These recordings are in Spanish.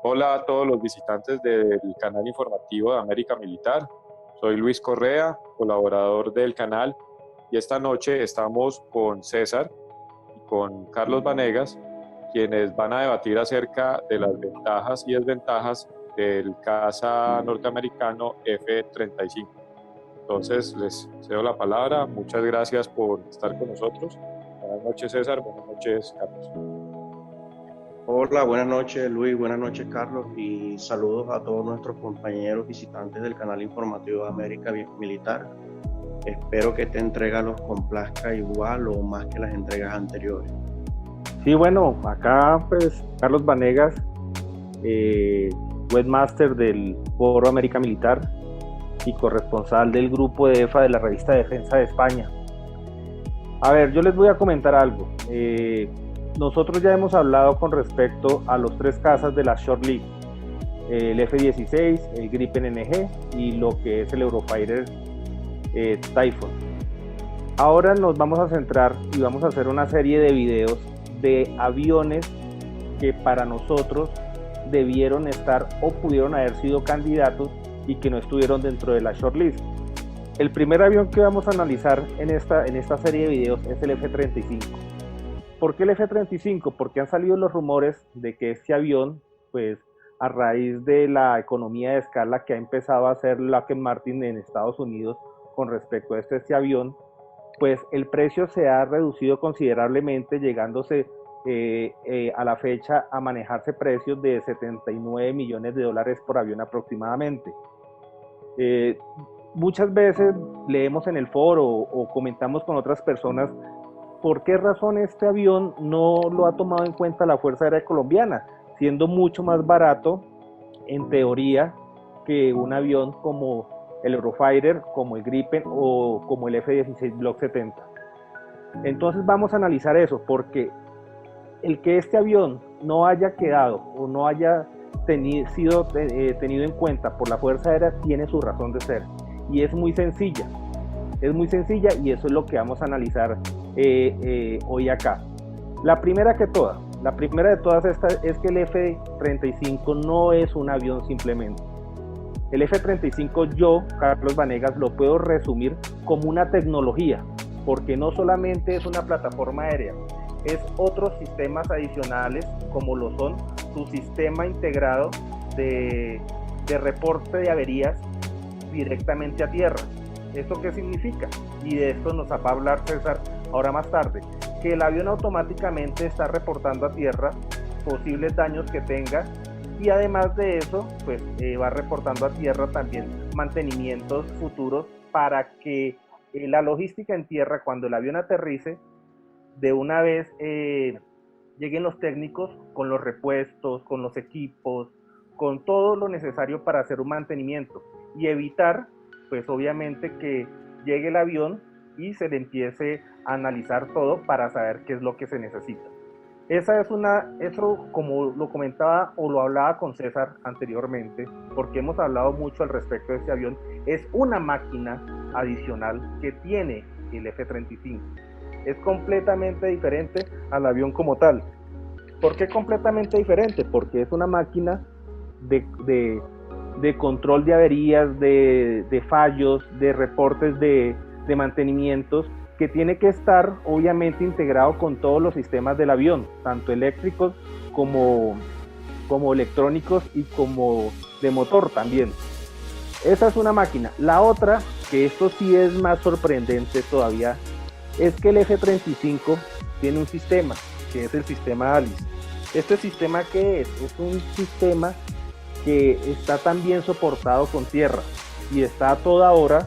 Hola a todos los visitantes del canal informativo de América Militar. Soy Luis Correa, colaborador del canal, y esta noche estamos con César y con Carlos Vanegas, quienes van a debatir acerca de las ventajas y desventajas del caza norteamericano F-35. Entonces les cedo la palabra. Muchas gracias por estar con nosotros. Buenas noches, César. Buenas noches, Carlos. Hola, buenas noches Luis, buenas noches Carlos y saludos a todos nuestros compañeros visitantes del canal informativo de América Militar. Espero que esta entrega los complazca igual o más que las entregas anteriores. Sí, bueno, acá pues Carlos Vanegas, webmaster del Foro América Militar y corresponsal del grupo de EFA de la revista Defensa de España. A ver, yo les voy a comentar algo. Nosotros ya hemos hablado con respecto a los tres cazas de la Short League, el F-16, el Gripen NG y lo que es el Eurofighter Typhoon. Ahora nos vamos a centrar y vamos a hacer una serie de videos de aviones que para nosotros debieron estar o pudieron haber sido candidatos y que no estuvieron dentro de la shortlist. El primer avión que vamos a analizar en esta serie de videos es el F-35. ¿Por qué el F-35? Porque han salido los rumores de que este avión, pues a raíz de la economía de escala que ha empezado a hacer Lockheed Martin en Estados Unidos con respecto a este avión, pues el precio se ha reducido considerablemente, llegándose a la fecha a manejarse precios de 79 millones de dólares por avión aproximadamente. Muchas veces leemos en el foro o comentamos con otras personas por qué razón este avión no lo ha tomado en cuenta la Fuerza Aérea Colombiana, siendo mucho más barato en teoría que un avión como el Eurofighter, como el Gripen o como el F-16 Block 70. Entonces vamos a analizar eso, porque el que este avión no haya quedado o no haya sido tenido en cuenta por la Fuerza Aérea tiene su razón de ser, y es muy sencilla y eso es lo que vamos a analizar hoy acá. La primera de todas estas es que el F-35 no es un avión simplemente. El F-35 yo, Carlos Vanegas, lo puedo resumir como una tecnología, porque no solamente es una plataforma aérea, es otros sistemas adicionales como lo son su sistema integrado de reporte de averías directamente a tierra. ¿Esto qué significa? Y de esto nos va a hablar César ahora más tarde, que el avión automáticamente está reportando a tierra posibles daños que tenga, y además de eso pues va reportando a tierra también mantenimientos futuros para que la logística en tierra, cuando el avión aterrice, de una vez lleguen los técnicos con los repuestos, con los equipos, con todo lo necesario para hacer un mantenimiento y evitar pues obviamente que llegue el avión y se le empiece a analizar todo para saber qué es lo que se necesita. Eso como lo comentaba o lo hablaba con César anteriormente, porque hemos hablado mucho al respecto de este avión, es una máquina adicional que tiene el F-35. Es completamente diferente al avión como tal. ¿Por qué completamente diferente? Porque es una máquina de control de averías, de fallos, de reportes de mantenimientos, que tiene que estar obviamente integrado con todos los sistemas del avión, tanto eléctricos como electrónicos y como de motor también. Esa es una máquina. La otra, que esto sí es más sorprendente todavía, es que el F-35 tiene un sistema, que es el sistema ALICE. ¿Este sistema qué es? Es un sistema que está también soportado con tierra y está a toda hora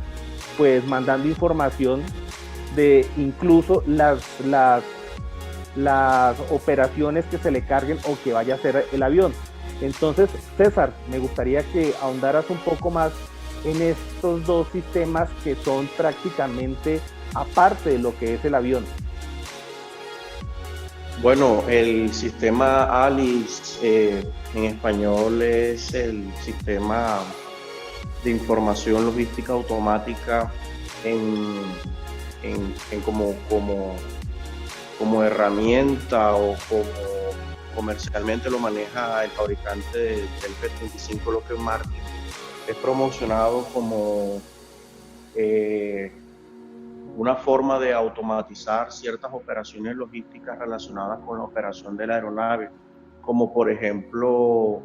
pues mandando información de incluso las operaciones que se le carguen o que vaya a hacer el avión. Entonces, César, me gustaría que ahondaras un poco más en estos dos sistemas que son prácticamente aparte de lo que es el avión. Bueno, el sistema ALICE en español es el sistema de información logística automática como herramienta o comercialmente lo maneja el fabricante del F-35 Lockheed Martin, es promocionado como una forma de automatizar ciertas operaciones logísticas relacionadas con la operación de la aeronave, como por ejemplo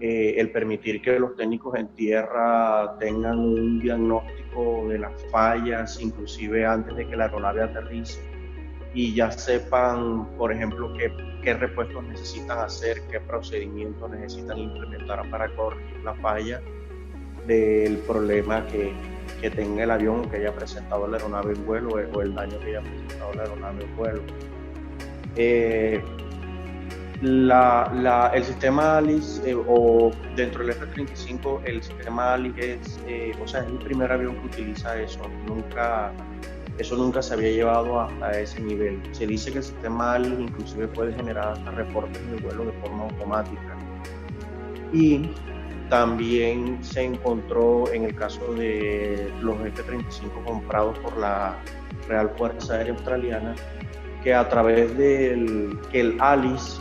el permitir que los técnicos en tierra tengan un diagnóstico de las fallas, inclusive antes de que la aeronave aterrice, y ya sepan, por ejemplo, qué repuestos necesitan hacer, qué procedimientos necesitan implementar para corregir la falla del problema que tenga el avión, que haya presentado la aeronave en vuelo, o el daño que haya presentado la aeronave en vuelo. El sistema ALICE, o dentro del F-35, el sistema ALICE es el primer avión que utiliza eso. Eso nunca se había llevado hasta ese nivel. Se dice que el sistema ALICE inclusive puede generar hasta reportes de vuelo de forma automática. Y también se encontró en el caso de los F-35 comprados por la Real Fuerza Aérea Australiana, que a través del ALICE,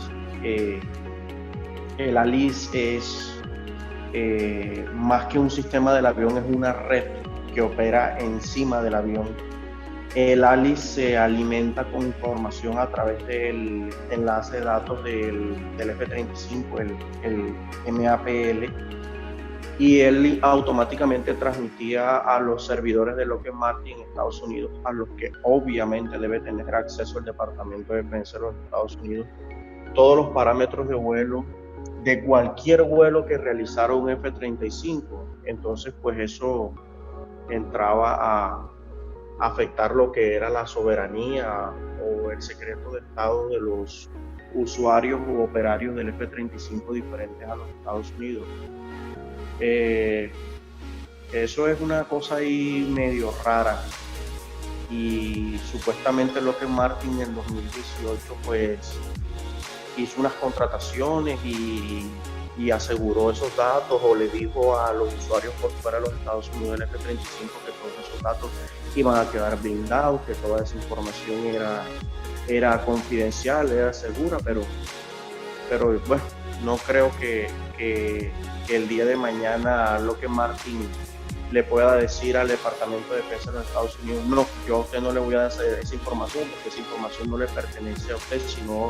el ALICE es más que un sistema del avión, es una red que opera encima del avión. El ALICE se alimenta con información a través del enlace de datos del F-35, el MAPL, y él automáticamente transmitía a los servidores de Lockheed Martin en Estados Unidos, a los que obviamente debe tener acceso el Departamento de Defensa de los Estados Unidos, todos los parámetros de vuelo de cualquier vuelo que realizara un F-35. Entonces, pues eso entraba a afectar lo que era la soberanía o el secreto de Estado de los usuarios u operarios del F-35 diferentes a los Estados Unidos. Eso es una cosa ahí medio rara, y supuestamente Lockheed Martin en 2018 pues hizo unas contrataciones y aseguró esos datos, o le dijo a los usuarios por fuera de los Estados Unidos del F-35 que todos esos datos iban a quedar blindados, que toda esa información era confidencial, era segura, pero bueno, no creo que el día de mañana Lockheed Martin le pueda decir al Departamento de Defensa de los Estados Unidos: no, yo a usted no le voy a dar esa información, porque esa información no le pertenece a usted, sino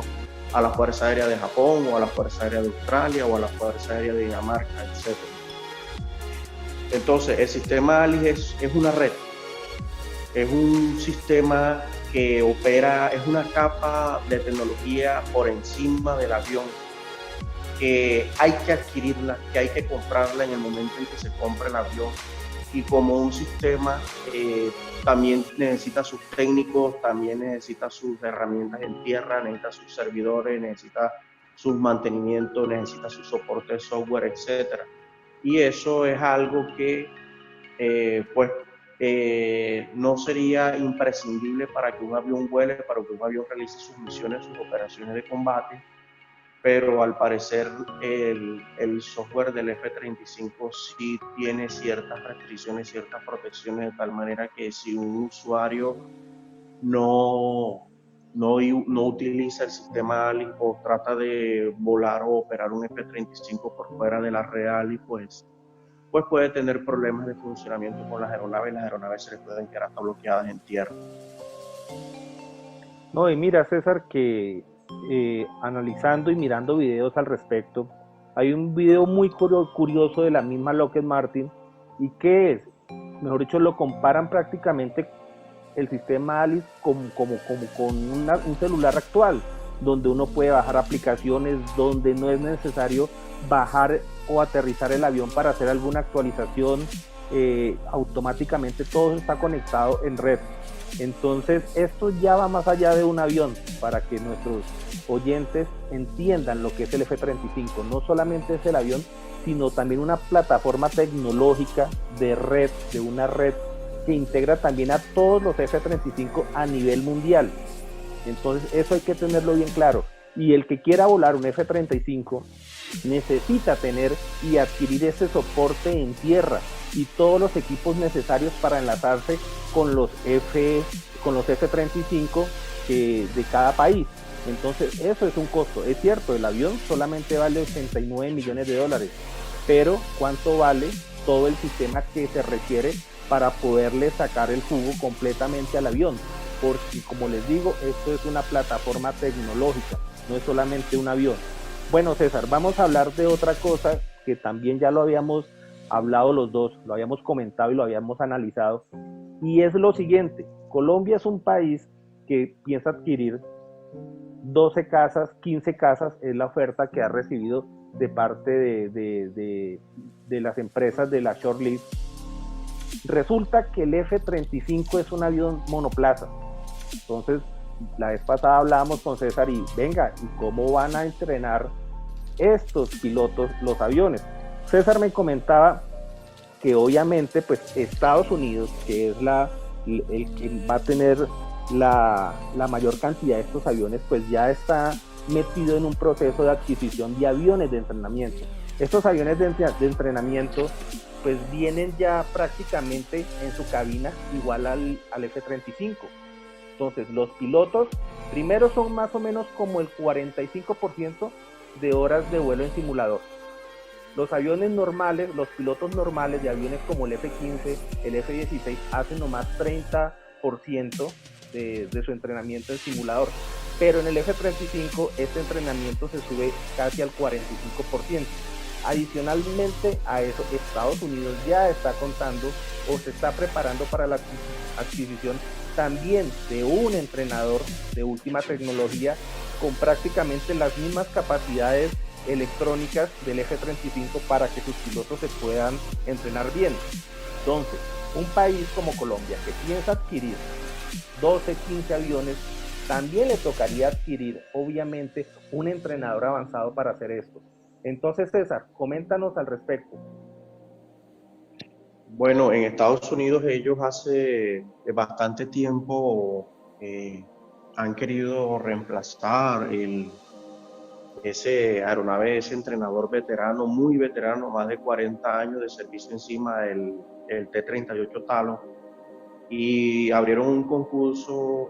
a la Fuerza Aérea de Japón, o a la Fuerza Aérea de Australia, o a la Fuerza Aérea de Dinamarca, etc. Entonces, el sistema ALICE es una red, es un sistema que opera, es una capa de tecnología por encima del avión, que hay que adquirirla, que hay que comprarla en el momento en que se compra el avión. Y como un sistema también necesita sus técnicos, también necesita sus herramientas en tierra, necesita sus servidores, necesita sus mantenimientos, necesita su soporte de software, etc. Y eso es algo que no sería imprescindible para que un avión vuele, para que un avión realice sus misiones, sus operaciones de combate. Pero al parecer el software del F-35 sí tiene ciertas restricciones, ciertas protecciones, de tal manera que si un usuario no utiliza el sistema ALICE, o trata de volar o operar un F-35 por fuera de la red ALICE, pues puede tener problemas de funcionamiento con las aeronaves se les pueden quedar hasta bloqueadas en tierra. No, y mira, César, que analizando y mirando videos al respecto, hay un video muy curioso de la misma Lockheed Martin, y que es, mejor dicho, lo comparan prácticamente el sistema ALICE como con un celular actual, donde uno puede bajar aplicaciones, donde no es necesario bajar o aterrizar el avión para hacer alguna actualización, automáticamente todo está conectado en red. Entonces esto ya va más allá de un avión, para que nuestros oyentes entiendan lo que es el F-35. No solamente es el avión, sino también una plataforma tecnológica de red, de una red que integra también a todos los F-35 a nivel mundial. Entonces eso hay que tenerlo bien claro, y el que quiera volar un F-35 necesita tener y adquirir ese soporte en tierra y todos los equipos necesarios para enlazarse con los F-35 de cada país. Entonces, eso es un costo. Es cierto, el avión solamente vale 89 millones de dólares, pero ¿cuánto vale todo el sistema que se requiere para poderle sacar el jugo completamente al avión? Porque, como les digo, esto es una plataforma tecnológica, no es solamente un avión. Bueno, César, vamos a hablar de otra cosa que también ya lo habíamos hablado los dos, lo habíamos comentado y lo habíamos analizado, y es lo siguiente: Colombia es un país que piensa adquirir 12 casas, 15 casas, es la oferta que ha recibido de parte de las empresas de la shortlist. Resulta que el F-35 es un avión monoplaza. Entonces, la vez pasada hablábamos con César y venga, ¿y cómo van a entrenar estos pilotos los aviones? César me comentaba que obviamente pues Estados Unidos, que es el que va a tener la mayor cantidad de estos aviones, pues ya está metido en un proceso de adquisición de aviones de entrenamiento. Estos aviones de entrenamiento pues vienen ya prácticamente en su cabina igual al F-35. Entonces los pilotos primero son más o menos como el 45% de horas de vuelo en simulador. Los aviones normales, los pilotos normales de aviones como el F-15, el F-16 hacen nomás 30% de su entrenamiento en simulador, pero en el F-35 este entrenamiento se sube casi al 45%. Adicionalmente a eso, Estados Unidos ya está contando o se está preparando para la adquisición también de un entrenador de última tecnología con prácticamente las mismas capacidades electrónicas del F-35 para que sus pilotos se puedan entrenar bien. Entonces, un país como Colombia que piensa adquirir 12, 15 aviones, también le tocaría adquirir obviamente un entrenador avanzado para hacer esto. Entonces, César, coméntanos al respecto. Bueno, en Estados Unidos ellos hace bastante tiempo han querido reemplazar ese aeronave, ese entrenador veterano, muy veterano, más de 40 años de servicio encima, el T-38 Talon, y abrieron un concurso,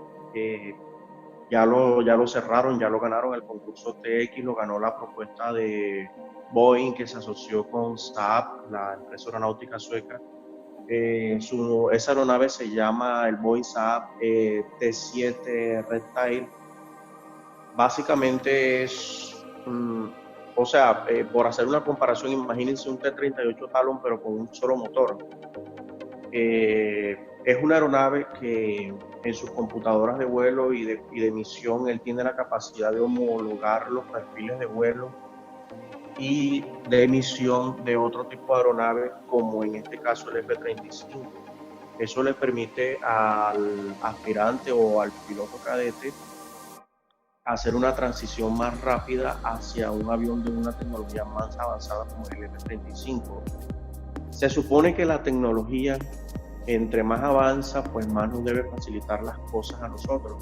ya lo cerraron, ya lo ganaron. El concurso TX lo ganó la propuesta de Boeing, que se asoció con Saab, la empresa aeronáutica sueca. Esa aeronave se llama el Boeing Saab T7 Redtail. Básicamente es, por hacer una comparación, imagínense un T-38 Talon pero con un solo motor. Es una aeronave que en sus computadoras de vuelo y de misión él tiene la capacidad de homologar los perfiles de vuelo y de emisión de otro tipo de aeronave, como en este caso el F-35. Eso le permite al aspirante o al piloto cadete hacer una transición más rápida hacia un avión de una tecnología más avanzada como el F-35. Se supone que la tecnología, entre más avanza, pues más nos debe facilitar las cosas a nosotros.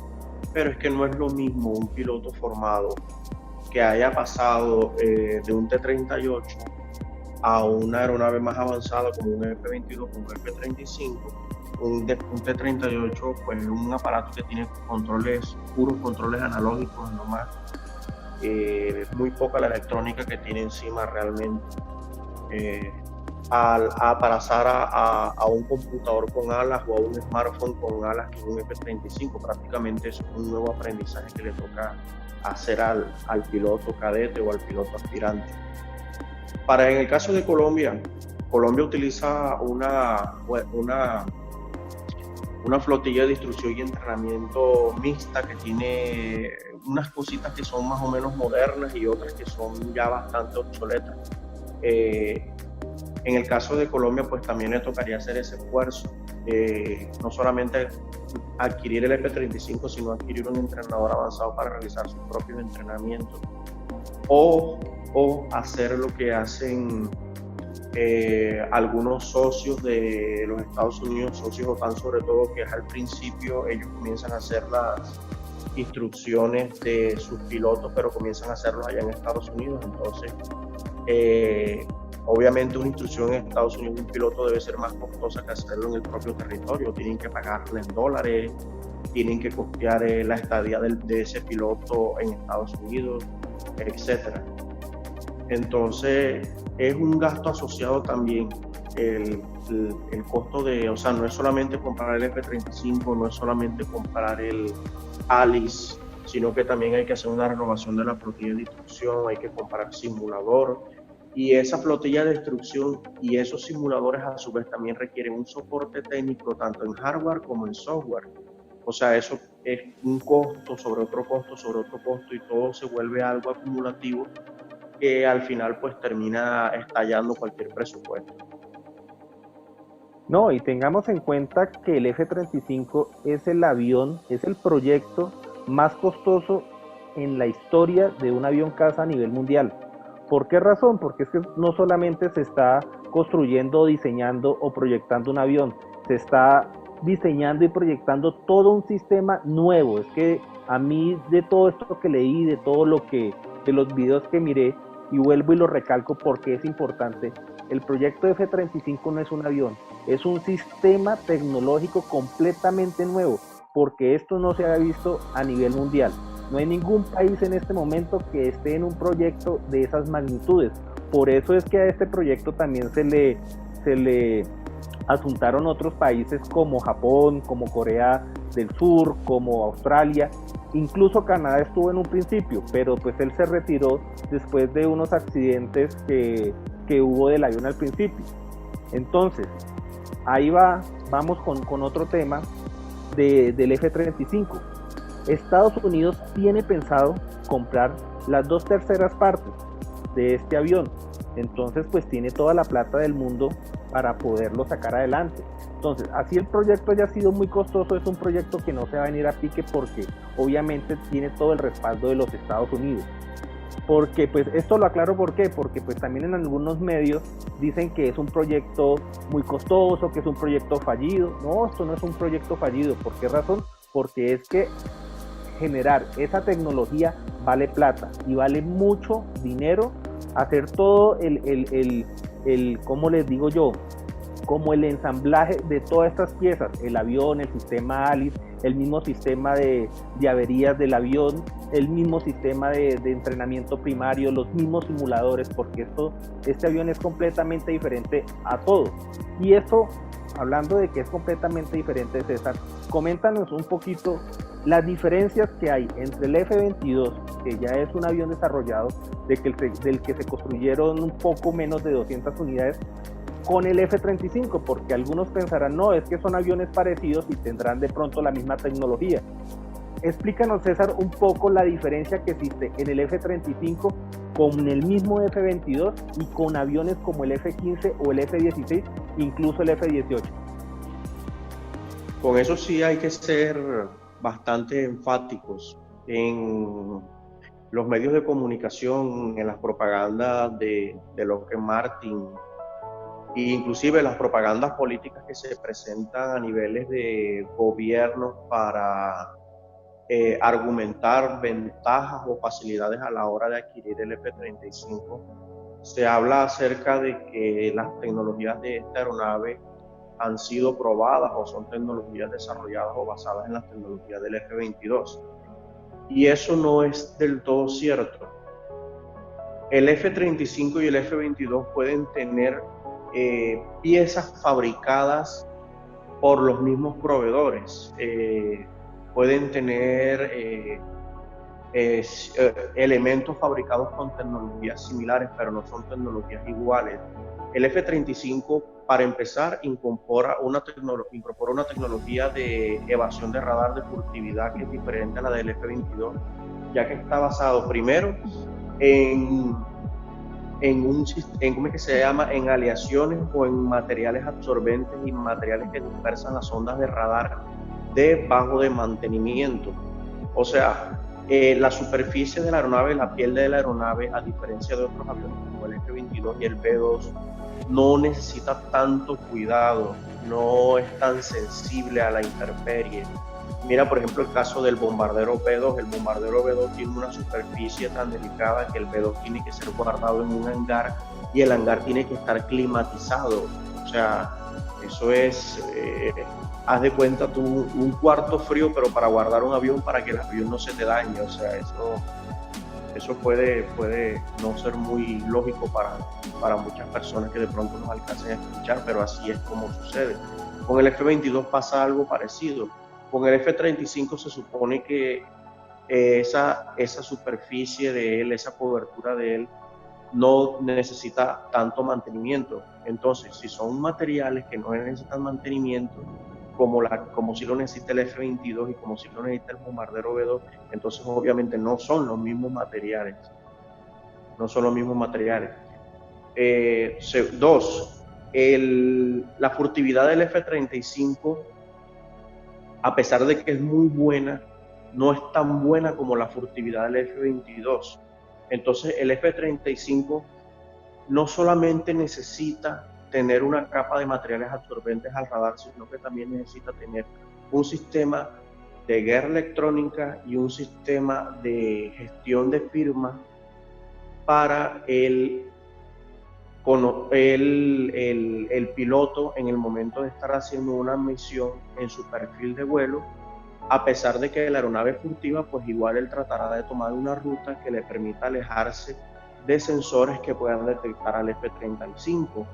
Pero es que no es lo mismo un piloto formado que haya pasado de un T-38 a una aeronave más avanzada como un F-22, como un F-35. Un T-38 pues es un aparato que tiene puros controles analógicos nomás. Muy poca la electrónica que tiene encima realmente. Para pasar a un computador con alas o a un smartphone con alas, que es un F-35, prácticamente es un nuevo aprendizaje que le toca hacer al piloto cadete o al piloto aspirante. En el caso de Colombia utiliza una flotilla de instrucción y entrenamiento mixta que tiene unas cositas que son más o menos modernas y otras que son ya bastante obsoletas. En el caso de Colombia, pues también le tocaría hacer ese esfuerzo, no solamente adquirir el F-35, sino adquirir un entrenador avanzado para realizar sus propios entrenamientos, o hacer lo que hacen algunos socios de los Estados Unidos, socios OTAN sobre todo, que al principio ellos comienzan a hacer las instrucciones de sus pilotos, pero comienzan a hacerlos allá en Estados Unidos. Entonces Obviamente una instrucción en Estados Unidos de un piloto debe ser más costosa que hacerlo en el propio territorio. Tienen que pagarle en dólares, tienen que costear la estadía de ese piloto en Estados Unidos, etc. Entonces es un gasto asociado también el costo de, o sea, no es solamente comprar el F-35, no es solamente comprar el Alice, sino que también hay que hacer una renovación de la flotilla de instrucción, hay que comprar simulador, y esa flotilla de instrucción y esos simuladores a su vez también requieren un soporte técnico tanto en hardware como en software. O sea, eso es un costo sobre otro costo sobre otro costo, y todo se vuelve algo acumulativo que al final pues termina estallando cualquier presupuesto. No, y tengamos en cuenta que el F-35 es el avión, es el proyecto más costoso en la historia de un avión caza a nivel mundial. ¿Por qué razón? Porque es que no solamente se está construyendo, diseñando o proyectando un avión, se está diseñando y proyectando todo un sistema nuevo. Es que a mí, de todo esto que leí, de todo lo que, de los videos que miré, y vuelvo y lo recalco porque es importante, el proyecto F-35 no es un avión, es un sistema tecnológico completamente nuevo, porque esto no se ha visto a nivel mundial. No hay ningún país en este momento que esté en un proyecto de esas magnitudes. Por eso es que a este proyecto también se le asuntaron otros países como Japón, como Corea del Sur, como Australia. Incluso Canadá estuvo en un principio, pero pues él se retiró después de unos accidentes que hubo del avión al principio. Entonces, ahí vamos con otro tema del F-35. Estados Unidos tiene pensado comprar las 2/3 partes de este avión. Entonces, pues tiene toda la plata del mundo para poderlo sacar adelante. Entonces, así el proyecto haya sido muy costoso, es un proyecto que no se va a venir a pique porque obviamente tiene todo el respaldo de los Estados Unidos. Porque pues esto lo aclaro, ¿por qué? Porque pues también en algunos medios dicen que es un proyecto muy costoso, que es un proyecto fallido. No, esto no es un proyecto fallido. ¿Por qué razón? Porque es que generar esa tecnología vale plata y vale mucho dinero. Hacer todo ¿cómo les digo yo? Como el ensamblaje de todas estas piezas, el avión, el sistema Alice, el mismo sistema de averías del avión, el mismo sistema de entrenamiento primario, los mismos simuladores, porque este avión es completamente diferente a todo. Y eso, hablando de que es completamente diferente, César, coméntanos un poquito las diferencias que hay entre el F-22, que ya es un avión desarrollado, del que se construyeron un poco menos de 200 unidades, con el F-35, porque algunos pensarán, no, es que son aviones parecidos y tendrán de pronto la misma tecnología. Explícanos, César, un poco la diferencia que existe en el F-35 con el mismo F-22 y con aviones como el F-15 o el F-16, incluso el F-18. Con eso sí hay que ser bastante enfáticos en los medios de comunicación, en las propagandas de Lockheed Martin, e inclusive las propagandas políticas que se presentan a niveles de gobierno para argumentar ventajas o facilidades a la hora de adquirir el F-35. Se habla acerca de que las tecnologías de esta aeronave han sido probadas o son tecnologías desarrolladas o basadas en las tecnologías del F-22. Y eso no es del todo cierto. El F-35 y el F-22 pueden tener piezas fabricadas por los mismos proveedores, pueden tener elementos fabricados con tecnologías similares, pero no son tecnologías iguales. El F-35, para empezar, incorpora una tecnología de evasión de radar de furtividad que es diferente a la del F-22, ya que está basado primero en ¿cómo es que se llama? En aleaciones o en materiales absorbentes y materiales que dispersan las ondas de radar de bajo de mantenimiento. O sea, la superficie de la aeronave, la piel de la aeronave, a diferencia de otros aviones como el F-22 y el B-2, no necesita tanto cuidado, no es tan sensible a la intemperie. Mira, por ejemplo, el caso del bombardero B-2. El bombardero B-2 tiene una superficie tan delicada que el B-2 tiene que ser guardado en un hangar y el hangar tiene que estar climatizado. O sea, eso es, haz de cuenta tú un cuarto frío, pero para guardar un avión para que el avión no se te dañe. O sea, eso puede no ser muy lógico para muchas personas que de pronto nos alcancen a escuchar, pero así es como sucede. Con el F-22 pasa algo parecido. Con el F-35 se supone que esa superficie de él, esa cobertura de él, no necesita tanto mantenimiento. Entonces, si son materiales que no necesitan mantenimiento, como si lo necesita el F-22 y como si lo necesita el bombardero B-2, entonces obviamente no son los mismos materiales. No son los mismos materiales. Dos, la furtividad del F-35, a pesar de que es muy buena, no es tan buena como la furtividad del F-22. Entonces el F-35 no solamente necesita tener una capa de materiales absorbentes al radar, sino que también necesita tener un sistema de guerra electrónica y un sistema de gestión de firma para el piloto en el momento de estar haciendo una misión en su perfil de vuelo. A pesar de que la aeronave es furtiva, pues igual él tratará de tomar una ruta que le permita alejarse de sensores que puedan detectar al F-35.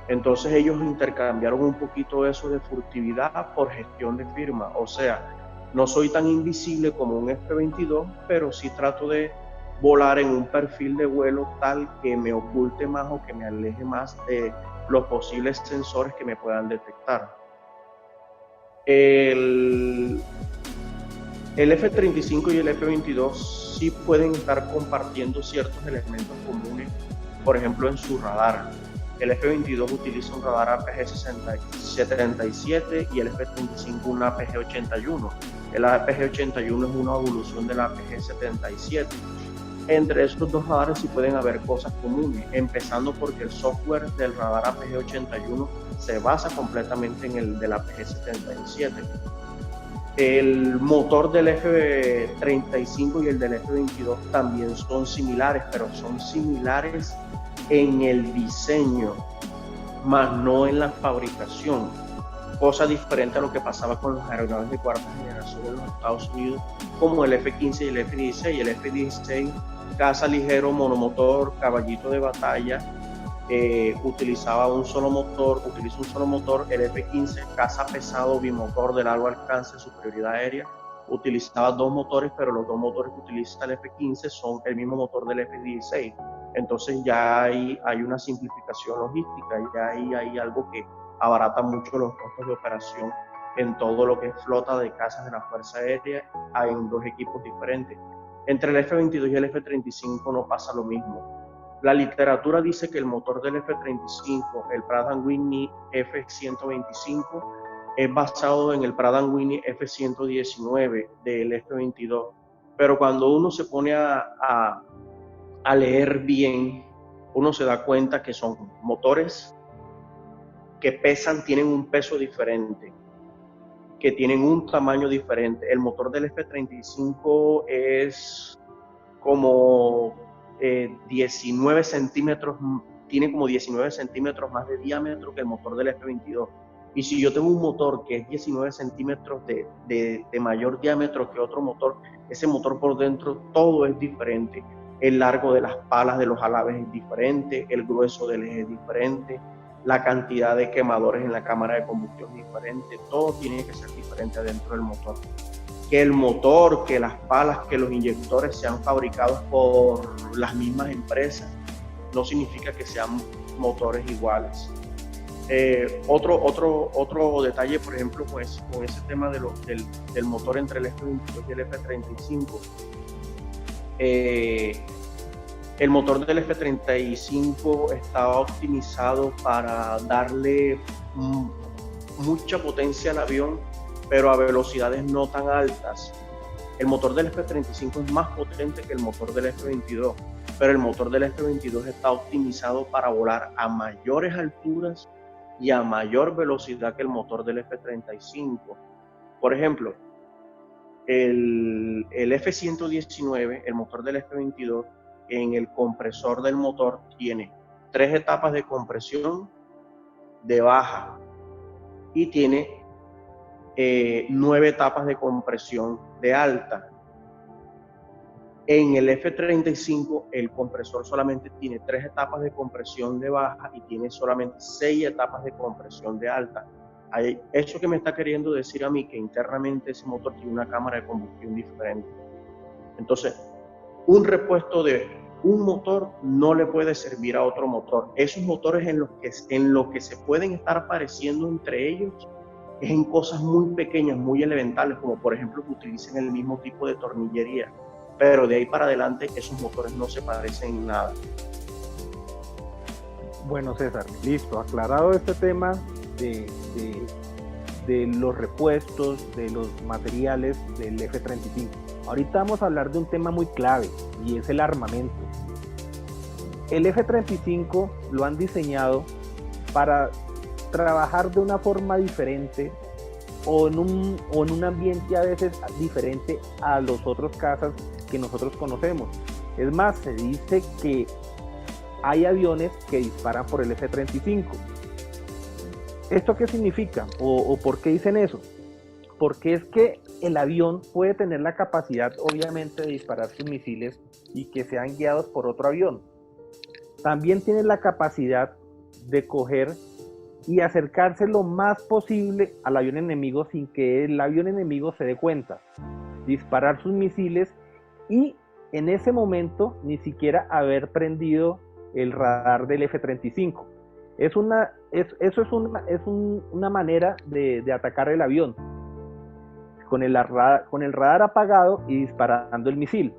Entonces ellos intercambiaron un poquito eso de furtividad por gestión de firma. O sea, no soy tan invisible como un F-22, pero sí trato de volar en un perfil de vuelo tal que me oculte más o que me aleje más de los posibles sensores que me puedan detectar. El F-35 y el F-22 sí pueden estar compartiendo ciertos elementos comunes, por ejemplo en su radar. El F-22 utiliza un radar APG-77 y el F-35 un APG-81. El APG-81 es una evolución del APG-77. Entre estos dos radares sí pueden haber cosas comunes, empezando porque el software del radar APG-81 se basa completamente en el del APG-77. El motor del F-35 y el del F-22 también son similares, pero son similares en el diseño, más no en la fabricación. Cosa diferente a lo que pasaba con los aeronaves de cuarta generación en los Estados Unidos, como el F-15 y el F-16. El F-16, caza ligero, monomotor, caballito de batalla, utiliza un solo motor. El F-15, caza pesado, bimotor de largo alcance, superioridad aérea, utilizaba dos motores, pero los dos motores que utiliza el F-15 son el mismo motor del F-16. Entonces ya hay una simplificación logística, ya hay algo que abarata mucho los costos de operación en todo lo que es flota de cazas de la Fuerza Aérea en dos equipos diferentes. Entre el F-22 y el F-35 no pasa lo mismo. La literatura dice que el motor del F-35, el Pratt & Whitney F-125, es basado en el Pratt & Whitney F-119 del F-22. Pero cuando uno se pone a leer bien, uno se da cuenta que son motores que tienen un peso diferente, que tienen un tamaño diferente. El motor del F-35 es como 19 centímetros, tiene como 19 centímetros más de diámetro que el motor del F-22. Y si yo tengo un motor que es 19 centímetros de mayor diámetro que otro motor, ese motor por dentro todo es diferente. El largo de las palas de los alaves es diferente, el grueso del eje es diferente, la cantidad de quemadores en la cámara de combustión es diferente, todo tiene que ser diferente adentro del motor. Que el motor, que las palas, que los inyectores sean fabricados por las mismas empresas, no significa que sean motores iguales. Otro detalle, por ejemplo, pues, con ese tema del motor entre el F-22 y el F-35. El motor del F-35 estaba optimizado para darle mucha potencia al avión, pero a velocidades no tan altas. El motor del F-35 es más potente que el motor del F-22, pero el motor del F-22 está optimizado para volar a mayores alturas y a mayor velocidad que el motor del F-35. Por ejemplo, el F-119, el motor del F-22, en el compresor del motor tiene 3 etapas de compresión de baja y tiene 9 etapas de compresión de alta. En el F-35 el compresor solamente tiene 3 etapas de compresión de baja y tiene solamente 6 etapas de compresión de alta. Eso que me está queriendo decir a mí que internamente ese motor tiene una cámara de combustión diferente. Entonces, un repuesto de un motor no le puede servir a otro motor. Esos motores en los que se pueden estar pareciendo entre ellos es en cosas muy pequeñas, muy elementales, como por ejemplo que utilicen el mismo tipo de tornillería. Pero de ahí para adelante esos motores no se parecen en nada. Bueno, César, listo, aclarado este tema de los repuestos, de los materiales del F-35. Ahorita vamos a hablar de un tema muy clave y es el armamento. El F-35 lo han diseñado para trabajar de una forma diferente o en un ambiente a veces diferente a los otros cazas que nosotros conocemos. Es más, se dice que hay aviones que disparan por el F-35. ¿Esto qué significa? ¿O por qué dicen eso? Porque es que el avión puede tener la capacidad, obviamente, de disparar sus misiles y que sean guiados por otro avión. También tiene la capacidad de coger y acercarse lo más posible al avión enemigo sin que el avión enemigo se dé cuenta. Disparar sus misiles y en ese momento ni siquiera haber prendido el radar del F-35. Eso es una manera de atacar el avión, con el radar apagado y disparando el misil.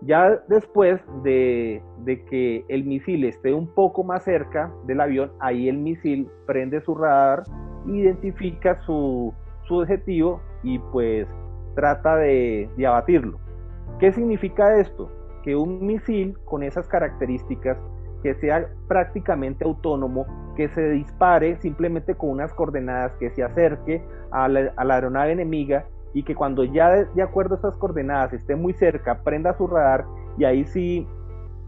Ya después de que el misil esté un poco más cerca del avión, ahí el misil prende su radar, identifica su objetivo y pues trata de abatirlo. ¿Qué significa esto? Que un misil con esas características, que sea prácticamente autónomo, que se dispare simplemente con unas coordenadas, que se acerque a la aeronave enemiga y que cuando ya de acuerdo a esas coordenadas esté muy cerca, prenda su radar y ahí sí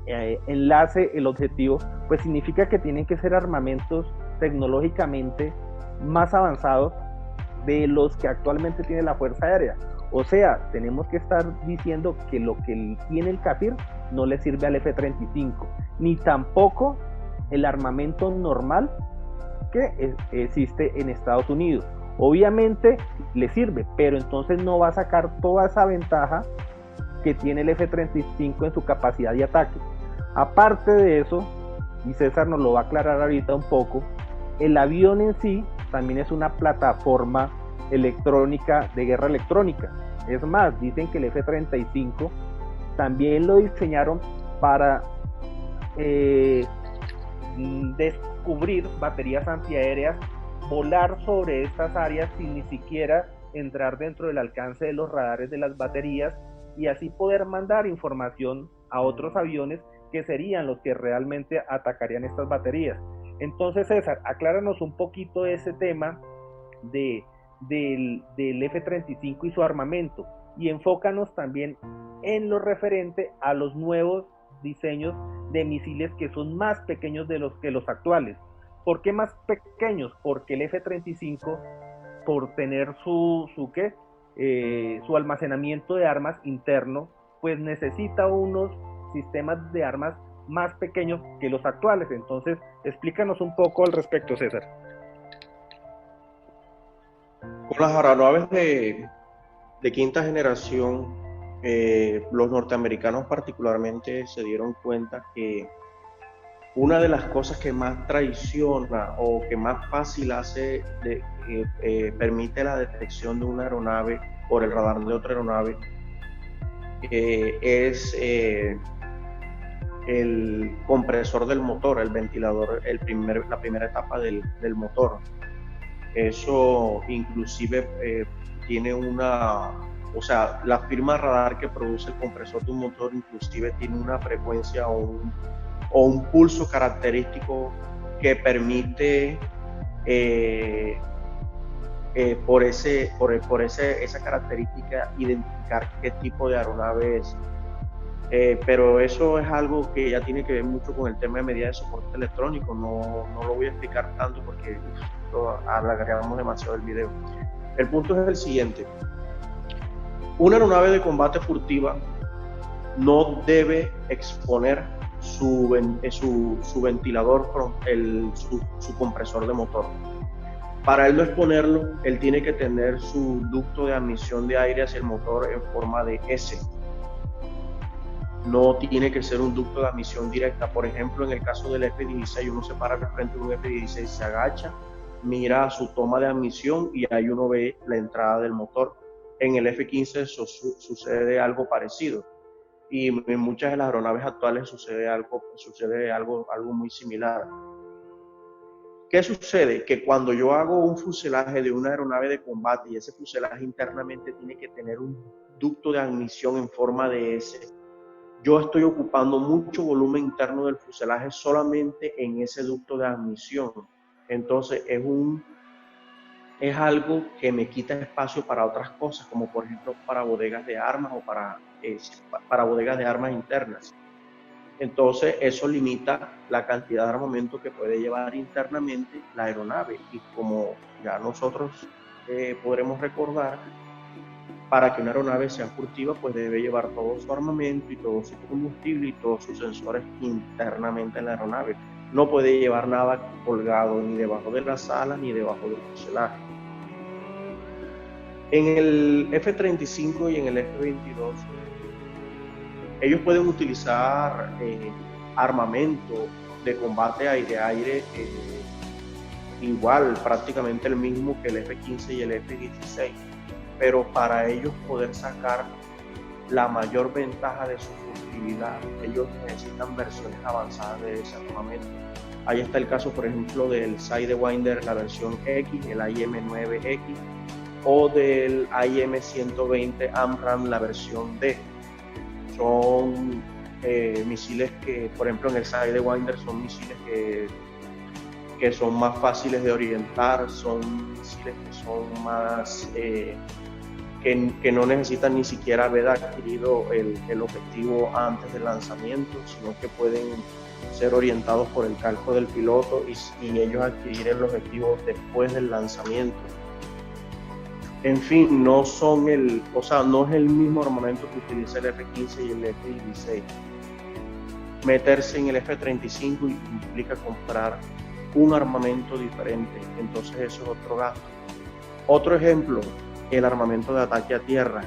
enlace el objetivo, pues significa que tienen que ser armamentos tecnológicamente más avanzados de los que actualmente tiene la Fuerza Aérea. O sea, tenemos que estar diciendo que lo que tiene el CAFIR no le sirve al F-35, ni tampoco el armamento normal que existe en Estados Unidos. Obviamente le sirve, pero entonces no va a sacar toda esa ventaja que tiene el F-35 en su capacidad de ataque. Aparte de eso, y César nos lo va a aclarar ahorita un poco, el avión en sí también es una plataforma electrónica de guerra electrónica. Es más, dicen que el F-35 también lo diseñaron para descubrir baterías antiaéreas, volar sobre estas áreas sin ni siquiera entrar dentro del alcance de los radares de las baterías y así poder mandar información a otros aviones que serían los que realmente atacarían estas baterías. Entonces, César, acláranos un poquito ese tema del F-35 y su armamento y enfócanos también en lo referente a los nuevos diseños de misiles que son más pequeños de los que los actuales. ¿Por qué más pequeños? Porque el F-35, por tener su almacenamiento de armas interno, pues necesita unos sistemas de armas más pequeños que los actuales. Entonces, explícanos un poco al respecto, César. Con las aeronaves de quinta generación, los norteamericanos particularmente se dieron cuenta que una de las cosas que más traiciona o que más fácil hace permite la detección de una aeronave por el radar de otra aeronave es el compresor del motor, el ventilador, la primera etapa del motor. Eso inclusive tiene la firma radar que produce el compresor de un motor inclusive tiene una frecuencia o un pulso característico que permite por esa característica identificar qué tipo de aeronave es. Pero eso es algo que ya tiene que ver mucho con el tema de medidas de soporte electrónico. No lo voy a explicar tanto porque alargamos demasiado el video. El punto es el siguiente. Una aeronave de combate furtiva no debe exponer su ventilador, su compresor de motor. Para él no exponerlo, él tiene que tener su ducto de admisión de aire hacia el motor en forma de S. No tiene que ser un ducto de admisión directa. Por ejemplo, en el caso del F-16, uno se para frente de un F-16, se agacha, mira su toma de admisión y ahí uno ve la entrada del motor. En el F-15 sucede algo parecido, y en muchas de las aeronaves actuales sucede algo muy similar. ¿Qué sucede? Que cuando yo hago un fuselaje de una aeronave de combate y ese fuselaje internamente tiene que tener un ducto de admisión en forma de S, yo estoy ocupando mucho volumen interno del fuselaje solamente en ese ducto de admisión. Entonces es algo que me quita espacio para otras cosas, como por ejemplo para bodegas de armas o para bodegas de armas internas. Entonces eso limita la cantidad de armamento que puede llevar internamente la aeronave, y como ya nosotros podremos recordar, para que una aeronave sea furtiva, pues debe llevar todo su armamento y todo su combustible y todos sus sensores internamente en la aeronave. No puede llevar nada colgado ni debajo de las alas ni debajo del fuselaje. En el F-35 y en el F-22, ellos pueden utilizar armamento de combate aire-aire igual, prácticamente el mismo que el F-15 y el F-16, pero para ellos poder sacar la mayor ventaja de su furtividad, ellos necesitan versiones avanzadas de ese armamento. Ahí está el caso, por ejemplo, del Sidewinder, la versión X, el IM-9X, o del IM-120 AMRAAM, la versión D. Son misiles que, por ejemplo, en el Sidewinder son misiles que son más fáciles de orientar, son misiles que son más que no necesitan ni siquiera haber adquirido el objetivo antes del lanzamiento, sino que pueden ser orientados por el cálculo del piloto y ellos adquirir el objetivo después del lanzamiento. En fin, no es el mismo armamento que utiliza el F-15 y el F-16. Meterse en el F-35 implica comprar un armamento diferente, entonces eso es otro gasto. Otro ejemplo, el armamento de ataque a tierra.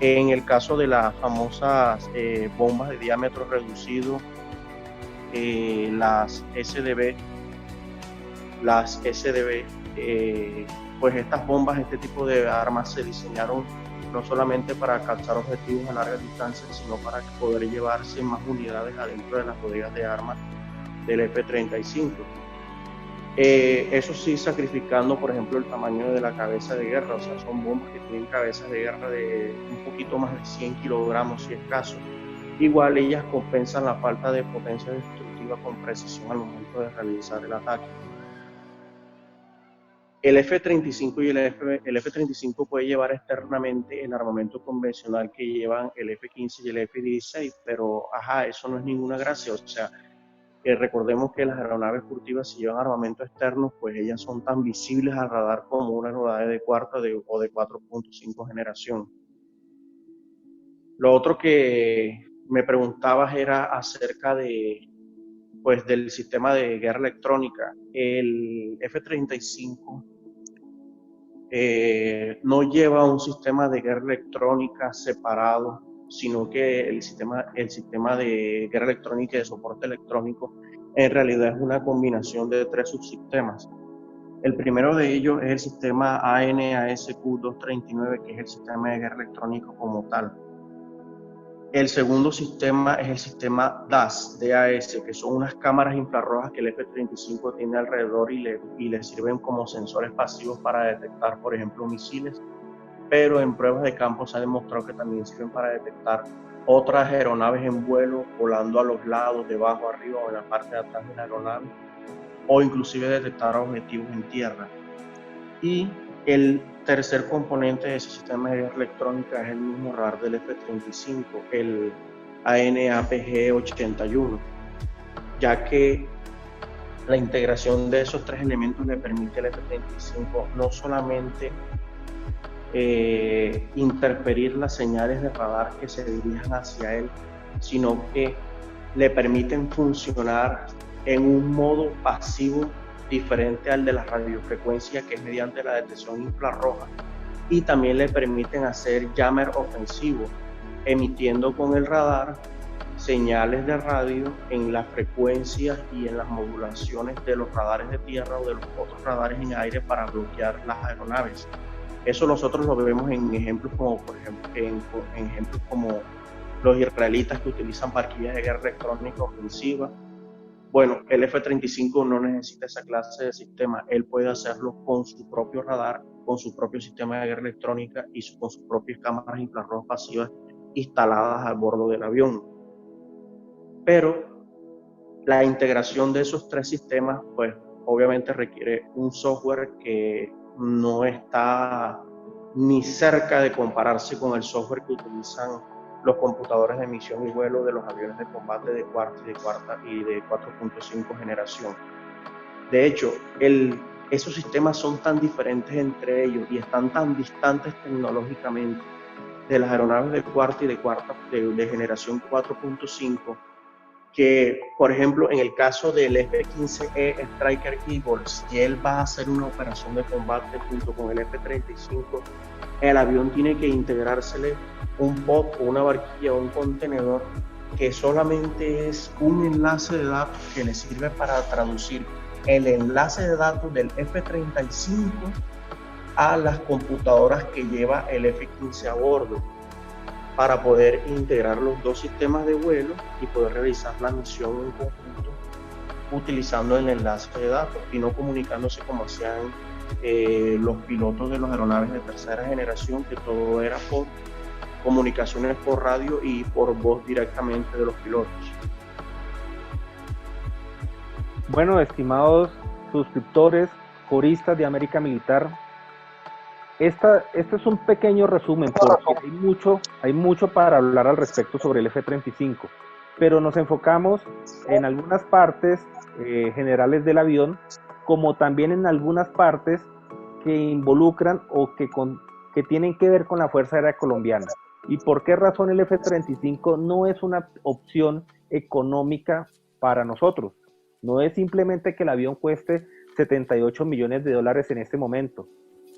En el caso de las famosas bombas de diámetro reducido, las SDB, pues estas bombas, este tipo de armas se diseñaron no solamente para alcanzar objetivos a larga distancia, sino para poder llevarse más unidades adentro de las bodegas de armas del F-35. Eso sí, sacrificando, por ejemplo, el tamaño de la cabeza de guerra. O sea, son bombas que tienen cabezas de guerra de un poquito más de 100 kilogramos, si es caso. Igual ellas compensan la falta de potencia destructiva con precisión al momento de realizar el ataque. El F-35 y el F-35 puede llevar externamente el armamento convencional que llevan el F-15 y el F-16, pero eso no es ninguna gracia. O sea, recordemos que las aeronaves furtivas, si llevan armamento externo, pues ellas son tan visibles al radar como una aeronave de cuarta o de 4.5 generación. Lo otro que me preguntabas era acerca del sistema de guerra electrónica. El F-35 no lleva un sistema de guerra electrónica separado, sino que el sistema de guerra electrónica y de soporte electrónico en realidad es una combinación de 3 subsistemas. El primero de ellos es el sistema AN/ASQ239, que es el sistema de guerra electrónico como tal. El segundo sistema es el sistema DAS, que son unas cámaras infrarrojas que el F-35 tiene alrededor y le sirven como sensores pasivos para detectar, por ejemplo, misiles, pero en pruebas de campo se ha demostrado que también sirven para detectar otras aeronaves en vuelo, volando a los lados, debajo, arriba o en la parte de atrás de la aeronave, o inclusive detectar objetivos en tierra. Y el tercer componente de ese sistema de guerra electrónica es el mismo radar del F-35, el AN/APG-81, ya que la integración de esos tres elementos le permite al F-35 no solamente interferir las señales de radar que se dirijan hacia él, sino que le permiten funcionar en un modo pasivo diferente al de la radiofrecuencia, que es mediante la detección infrarroja, y también le permiten hacer jammer ofensivo, emitiendo con el radar señales de radio en las frecuencias y en las modulaciones de los radares de tierra o de los otros radares en aire para bloquear las aeronaves. Eso nosotros lo vemos en ejemplos como, por ejemplo, en ejemplos como los israelitas que utilizan barquillas de guerra electrónica ofensiva. Bueno, el F-35 no necesita esa clase de sistema, él puede hacerlo con su propio radar, con su propio sistema de guerra electrónica y con sus propias cámaras infrarrojas pasivas instaladas a bordo del avión. Pero la integración de esos tres sistemas, pues obviamente requiere un software que no está ni cerca de compararse con el software que utilizan los computadores de misión y vuelo de los aviones de combate de cuarta y de 4.5 generación. De hecho, esos sistemas son tan diferentes entre ellos y están tan distantes tecnológicamente de las aeronaves de cuarta y de generación 4.5, que, por ejemplo, en el caso del F-15E Striker Eagle, si él va a hacer una operación de combate junto con el F-35, el avión tiene que integrársele un pod o una barquilla o un contenedor que solamente es un enlace de datos que le sirve para traducir el enlace de datos del F-35 a las computadoras que lleva el F-15 a bordo, para poder integrar los dos sistemas de vuelo y poder realizar la misión en conjunto utilizando el enlace de datos y no comunicándose como hacían los pilotos de las aeronaves de tercera generación, que todo era por comunicaciones por radio y por voz directamente de los pilotos. Bueno, estimados suscriptores, coristas de América Militar, este es un pequeño resumen porque hay mucho para hablar al respecto sobre el F-35, pero nos enfocamos en algunas partes generales del avión, como también en algunas partes que involucran o que tienen que ver con la Fuerza Aérea Colombiana. ¿Y por qué razón el F-35 no es una opción económica para nosotros? No es simplemente que el avión cueste $78 millones en este momento.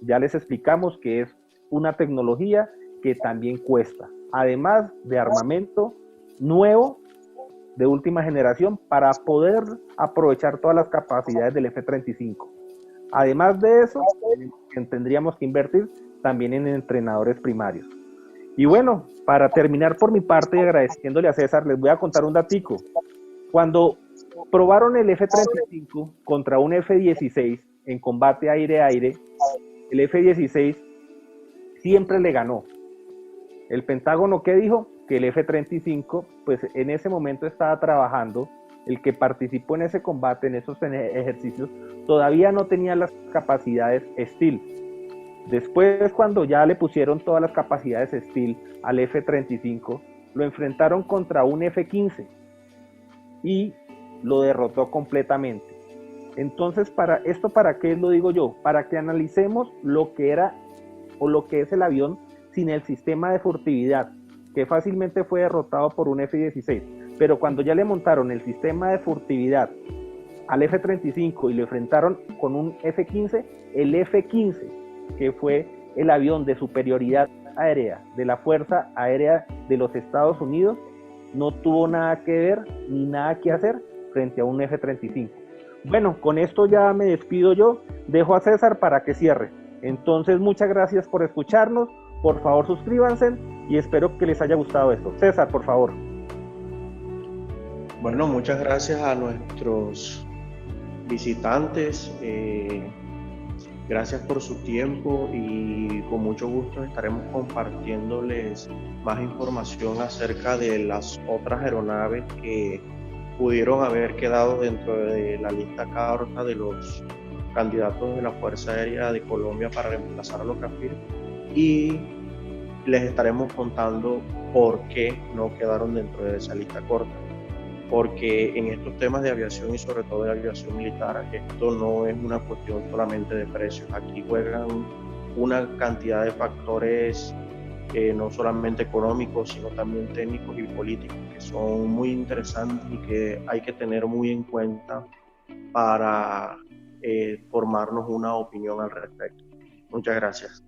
Ya les explicamos que es una tecnología que también cuesta, además de armamento nuevo de última generación para poder aprovechar todas las capacidades del F-35. Además de eso, tendríamos que invertir también en entrenadores primarios. Y bueno, para terminar por mi parte y agradeciéndole a César, les voy a contar un datico. Cuando probaron el F-35 contra un F-16 en combate aire-aire, el F-16 siempre le ganó. El Pentágono, ¿qué dijo? Que el F-35, pues en ese momento estaba trabajando, el que participó en ese combate, en esos ejercicios, todavía no tenía las capacidades Stealth. Después, cuando ya le pusieron todas las capacidades Stealth al F-35, lo enfrentaron contra un F-15 y lo derrotó completamente. Entonces, ¿para qué lo digo yo? Para que analicemos lo que era o lo que es el avión sin el sistema de furtividad, que fácilmente fue derrotado por un F-16. Pero cuando ya le montaron el sistema de furtividad al F-35 y lo enfrentaron con un F-15, el F-15, que fue el avión de superioridad aérea de la Fuerza Aérea de los Estados Unidos, no tuvo nada que ver ni nada que hacer frente a un F-35. Bueno, con esto ya me despido yo, dejo a César para que cierre. Entonces, muchas gracias por escucharnos, por favor suscríbanse y espero que les haya gustado esto. César, por favor. Bueno, muchas gracias a nuestros visitantes, gracias por su tiempo y con mucho gusto estaremos compartiéndoles más información acerca de las otras aeronaves que pudieron haber quedado dentro de la lista corta de los candidatos de la Fuerza Aérea de Colombia para reemplazar a los CAFIR, y les estaremos contando por qué no quedaron dentro de esa lista corta. Porque en estos temas de aviación y sobre todo de aviación militar, esto no es una cuestión solamente de precios. Aquí juegan una cantidad de factores no solamente económicos, sino también técnicos y políticos, que son muy interesantes y que hay que tener muy en cuenta para formarnos una opinión al respecto. Muchas gracias.